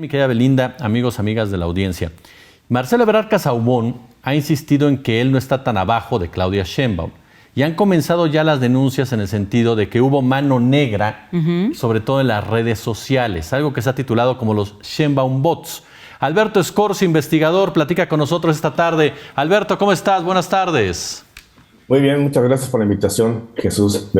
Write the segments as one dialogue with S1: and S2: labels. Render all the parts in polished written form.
S1: Mi querida Belinda, amigos, amigas de la audiencia. Marcelo Ebrard Casaubon ha insistido en que él no está tan abajo de Claudia Sheinbaum. Y han comenzado ya las denuncias en el sentido de que hubo mano negra, sobre todo en las redes sociales, algo que se ha titulado como los Sheinbaum Bots. Alberto Scorza, investigador, platica con nosotros esta tarde. Alberto, ¿cómo estás? Buenas tardes.
S2: Muy bien, muchas gracias por la invitación, Jesús.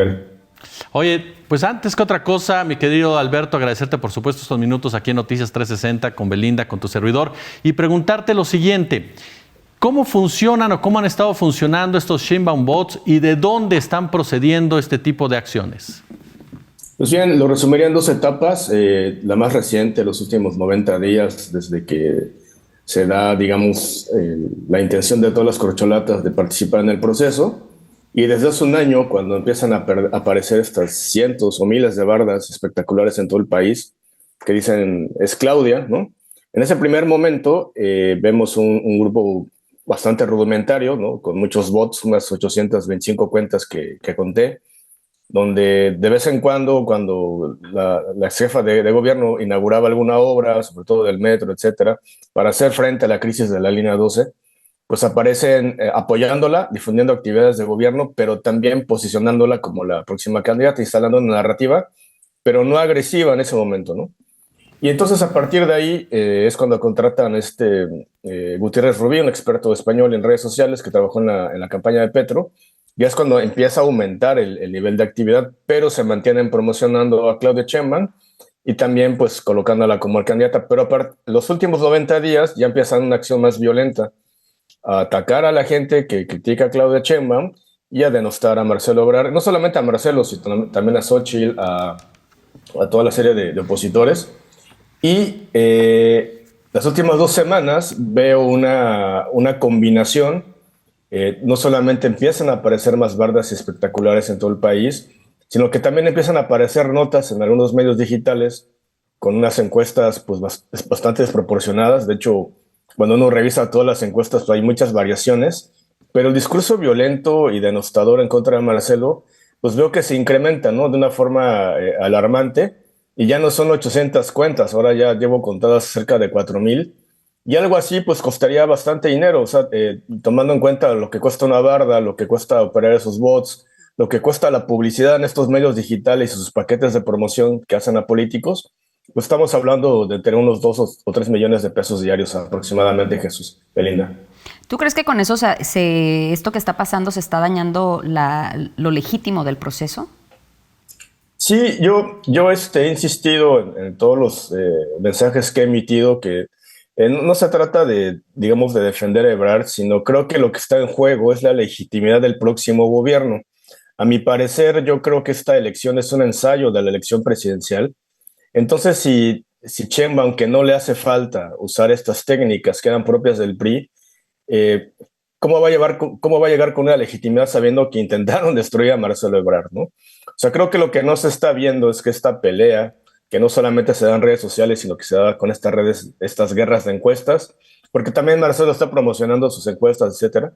S1: Oye, pues antes que otra cosa, mi querido Alberto, agradecerte por supuesto estos minutos aquí en Noticias 360 con Belinda, con tu servidor, y preguntarte lo siguiente. ¿Cómo funcionan o cómo han estado funcionando estos Sheinbaum Bots y de dónde están procediendo este tipo de acciones?
S2: Pues bien, lo resumiría en dos etapas. La más reciente, los últimos 90 días, desde que se da, digamos, la intención de todas las corcholatas de participar en el proceso. Y desde hace un año, cuando empiezan a aparecer estas cientos o miles de bardas espectaculares en todo el país, que dicen, es Claudia, ¿no? En ese primer momento vemos un grupo bastante rudimentario, ¿no? Con muchos bots, unas 825 cuentas que conté, donde de vez en cuando la jefa de gobierno inauguraba alguna obra, sobre todo del metro, etcétera, para hacer frente a la crisis de la línea 12, pues aparecen apoyándola, difundiendo actividades de gobierno, pero también posicionándola como la próxima candidata, instalando una narrativa, pero no agresiva en ese momento, ¿no? Y entonces a partir de ahí es cuando contratan a Gutiérrez Rubí, un experto español en redes sociales que trabajó en la campaña de Petro. Ya es cuando empieza a aumentar el nivel de actividad, pero se mantienen promocionando a Claudia Sheinbaum y también pues colocándola como candidata. Pero los últimos 90 días ya empiezan una acción más violenta, a atacar a la gente que critica a Claudia Sheinbaum y a denostar a Marcelo Ebrard. No solamente a Marcelo, sino también a Xochitl, a toda la serie de opositores. Y las últimas 2 semanas veo una combinación. No solamente empiezan a aparecer más bardas espectaculares en todo el país, sino que también empiezan a aparecer notas en algunos medios digitales con unas encuestas pues, bastante desproporcionadas. De hecho, cuando uno revisa todas las encuestas, pues, hay muchas variaciones, pero el discurso violento y denostador en contra de Marcelo, pues veo que se incrementa, ¿no? De una forma alarmante. Y ya no son 800 cuentas, ahora ya llevo contadas cerca de 4,000. Y algo así, pues costaría bastante dinero, o sea, tomando en cuenta lo que cuesta una barda, lo que cuesta operar esos bots, lo que cuesta la publicidad en estos medios digitales y sus paquetes de promoción que hacen a políticos, pues estamos hablando de tener unos 2 o 3 millones de pesos diarios aproximadamente, Jesús, Belinda.
S3: ¿Tú crees que con eso esto que está pasando se está dañando lo legítimo del proceso?
S2: Sí, yo he insistido en todos los mensajes que he emitido que no se trata de, digamos, de defender a Ebrard, sino creo que lo que está en juego es la legitimidad del próximo gobierno. A mi parecer, yo creo que esta elección es un ensayo de la elección presidencial. Entonces, si Sheinbaum, aunque no le hace falta usar estas técnicas que eran propias del PRI, eh, ¿cómo va a llegar con una legitimidad sabiendo que intentaron destruir a Marcelo Ebrard, ¿no? O sea, creo que lo que no se está viendo es que esta pelea, que no solamente se da en redes sociales, sino que se da con estas redes, estas guerras de encuestas, porque también Marcelo está promocionando sus encuestas, etcétera.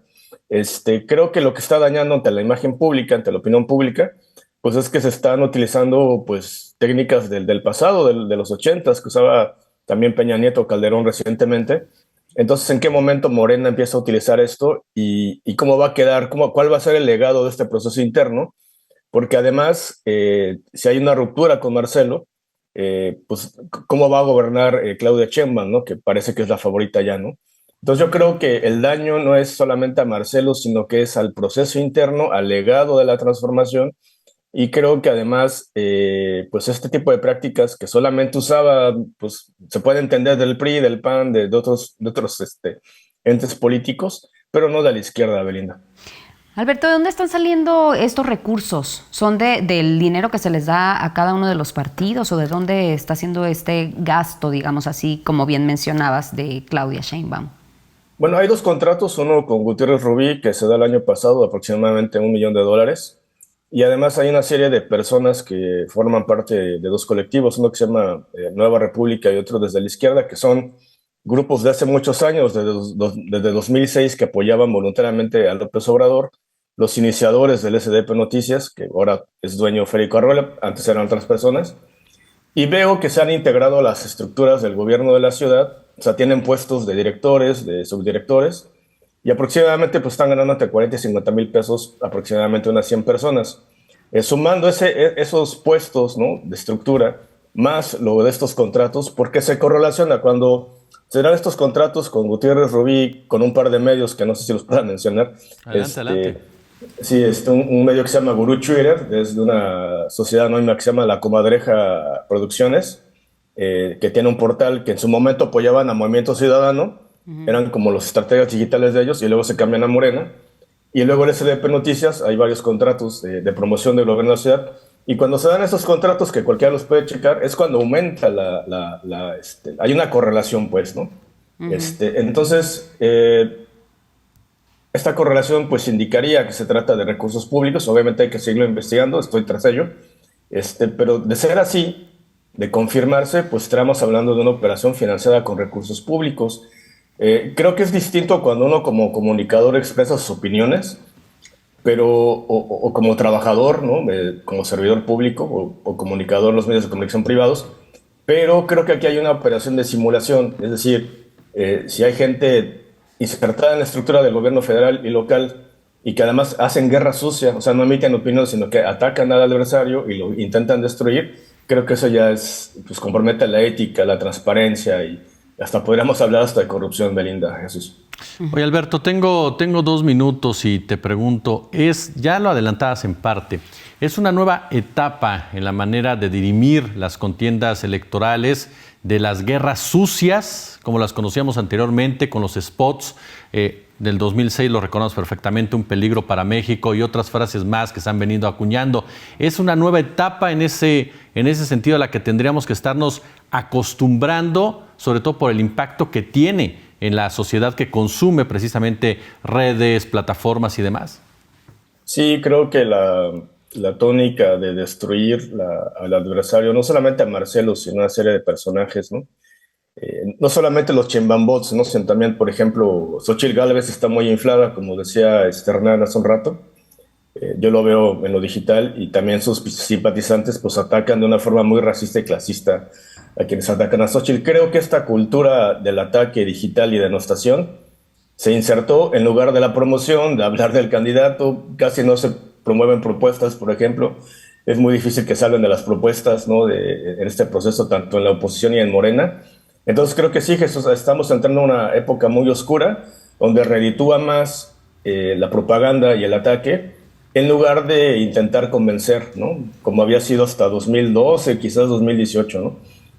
S2: Creo que lo que está dañando ante la imagen pública, ante la opinión pública, pues es que se están utilizando pues técnicas del pasado, de los 80s, que usaba también Peña Nieto, Calderón recientemente. Entonces, ¿en qué momento Morena empieza a utilizar esto y cómo va a quedar, cuál va a ser el legado de este proceso interno? Porque además, si hay una ruptura con Marcelo, pues cómo va a gobernar Claudia Sheinbaum, ¿no? Que parece que es la favorita ya, ¿no? Entonces yo creo que el daño no es solamente a Marcelo, sino que es al proceso interno, al legado de la transformación, y creo que además, pues este tipo de prácticas que solamente usaba, pues se puede entender del PRI, del PAN, de otros entes políticos, pero no de la izquierda, Belinda.
S3: Alberto, ¿de dónde están saliendo estos recursos? ¿Son del dinero que se les da a cada uno de los partidos o de dónde está haciendo este gasto, digamos así, como bien mencionabas, de Claudia Sheinbaum?
S2: Bueno, hay dos contratos, uno con Gutiérrez Rubí, que se da el año pasado, aproximadamente $1 millón, y además hay una serie de personas que forman parte de dos colectivos, uno que se llama Nueva República y otro desde la izquierda, que son grupos de hace muchos años, desde 2006, que apoyaban voluntariamente a López Obrador, los iniciadores del SDP Noticias, que ahora es dueño Federico Arroyo, antes eran otras personas, y veo que se han integrado a las estructuras del gobierno de la ciudad, o sea, tienen puestos de directores, de subdirectores, y aproximadamente pues están ganando entre 40 y 50 mil pesos, aproximadamente unas 100 personas. Sumando esos puestos, ¿no?, de estructura, más lo de estos contratos, porque se correlaciona cuando se dan estos contratos con Gutiérrez Rubí, con un par de medios que no sé si los puedan mencionar.
S1: Adelante.
S2: Sí, un medio que se llama Gurú Twitter, es de una sociedad anónima que se llama La Comadreja Producciones, que tiene un portal que en su momento apoyaban a Movimiento Ciudadano, eran como los estrategas digitales de ellos, y luego se cambian a Morena. Y luego en SDP Noticias hay varios contratos de promoción del gobierno de la ciudad. Y cuando se dan esos contratos, que cualquiera los puede checar, es cuando aumenta hay una correlación, pues, ¿no? Entonces, esta correlación pues indicaría que se trata de recursos públicos. Obviamente hay que seguirlo investigando, estoy tras ello. Pero de ser así, de confirmarse, pues estamos hablando de una operación financiada con recursos públicos. Creo que es distinto cuando uno como comunicador expresa sus opiniones, pero o como trabajador, ¿no?, como servidor público o comunicador en los medios de comunicación privados, pero creo que aquí hay una operación de simulación, es decir, si hay gente insertada en la estructura del gobierno federal y local y que además hacen guerra sucia, o sea, no emiten opiniones, sino que atacan al adversario y lo intentan destruir, creo que eso ya pues compromete la ética, la transparencia y hasta podríamos hablar hasta de corrupción, Belinda, Jesús.
S1: Oye, Alberto, tengo 2 minutos y te pregunto, ya lo adelantabas en parte, ¿es una nueva etapa en la manera de dirimir las contiendas electorales, de las guerras sucias, como las conocíamos anteriormente, con los spots del 2006, lo recordamos perfectamente, un peligro para México y otras frases más que se han venido acuñando? ¿Es una nueva etapa en ese sentido a la que tendríamos que estarnos acostumbrando, sobre todo por el impacto que tiene en la sociedad que consume precisamente redes, plataformas y demás?
S2: Sí, creo que la tónica de destruir al adversario, no solamente a Marcelo, sino a una serie de personajes, ¿no? No solamente los chimbambots, ¿no?, sino también, por ejemplo, Xochitl Gálvez está muy inflada, como decía Hernán hace un rato. Yo lo veo en lo digital, y también sus simpatizantes pues atacan de una forma muy racista y clasista a quienes atacan a Xochitl. Creo que esta cultura del ataque digital y denostación se insertó en lugar de la promoción, de hablar del candidato. Casi no se promueven propuestas, por ejemplo. Es muy difícil que salgan de las propuestas, ¿no?, en este proceso, tanto en la oposición y en Morena. Entonces creo que sí, Jesús, estamos entrando en una época muy oscura, donde reditúa más la propaganda y el ataque, en lugar de intentar convencer, ¿no?, como había sido hasta 2012, quizás 2018, ¿no?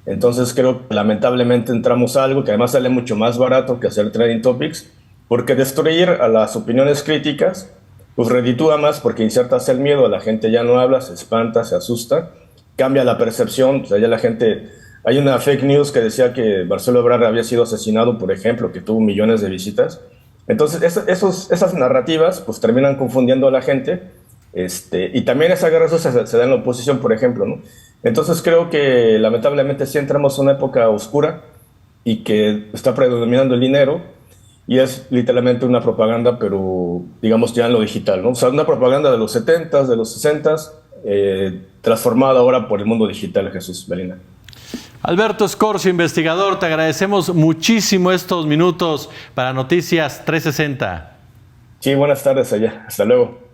S2: Entonces creo que lamentablemente entramos a algo que además sale mucho más barato que hacer trending topics, porque destruir a las opiniones críticas pues reditúa más, porque insertas el miedo, la gente ya no habla, se espanta, se asusta, cambia la percepción, o sea, ya la gente... Hay una fake news que decía que Marcelo Ebrard había sido asesinado, por ejemplo, que tuvo millones de visitas. Entonces, esas narrativas pues terminan confundiendo a la gente, y también esa guerra sucia se da en la oposición, por ejemplo, ¿no? Entonces creo que lamentablemente sí entramos en una época oscura y que está predominando el dinero, y es literalmente una propaganda, pero digamos ya en lo digital, ¿no? O sea, una propaganda de los 70s, de los 60s, transformada ahora por el mundo digital, Jesús, Belinda.
S1: Alberto Scorcio, investigador, te agradecemos muchísimo estos minutos para Noticias 360.
S2: Sí, buenas tardes allá. Hasta luego.